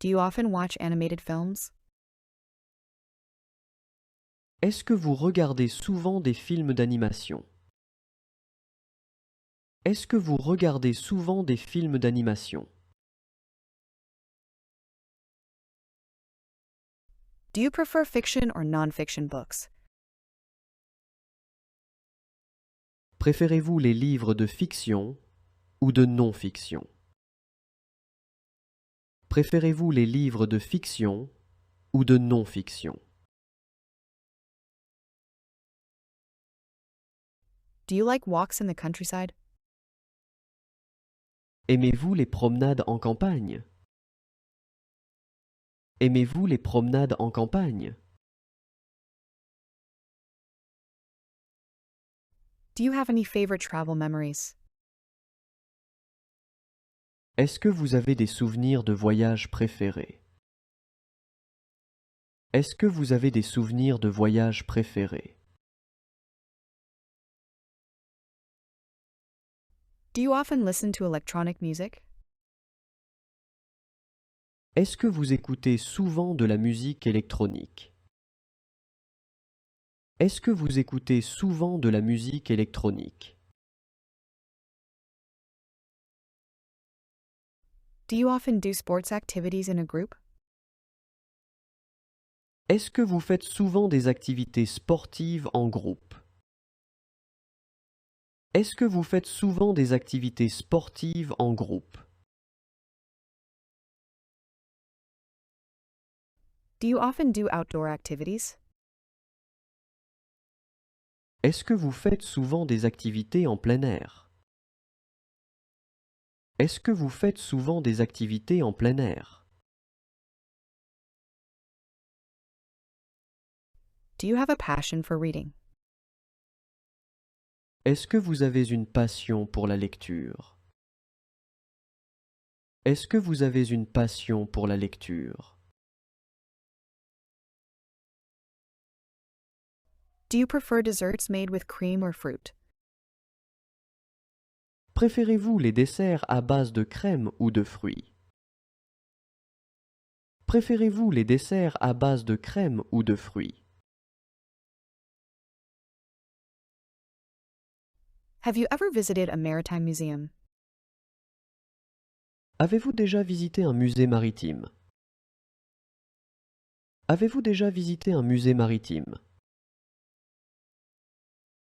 Do you often watch animated films? Est-ce que vous regardez souvent des films d'animation? Est-ce que vous regardez souvent des films d'animation? Do you prefer fiction or non-fiction books? Préférez-vous les livres de fiction ou de non-fiction? Préférez-vous les livres de fiction ou de non-fiction? Do you like walks in the countryside? Aimez-vous les promenades en campagne? Aimez-vous les promenades en campagne? Do you have any favorite travel memories? Est-ce que vous avez des souvenirs de voyage préférés? Est-ce que vous avez des souvenirs de voyage préférés? Do you often listen to electronic music? Est-ce que vous écoutez souvent de la musique électronique? Est-ce que vous écoutez souvent de la musique électronique? Do you often do sports activities in a group? Est-ce que vous faites souvent des activités sportives en groupe? Est-ce que vous faites souvent des activités sportives en groupe? Do you often do outdoor activities? Est-ce que vous faites souvent des activités en plein air? Est-ce que vous faites souvent des activités en plein air? Do you have a passion for reading? Est-ce que vous avez une passion pour la lecture? Est-ce que vous avez une passion pour la lecture? Do you prefer desserts made with cream or fruit? Préférez-vous les desserts à base de crème ou de fruits? Préférez-vous les desserts à base de crème ou de fruits? Have you ever visited a maritime museum? Avez-vous déjà visité un musée maritime? Avez-vous déjà visité un musée maritime?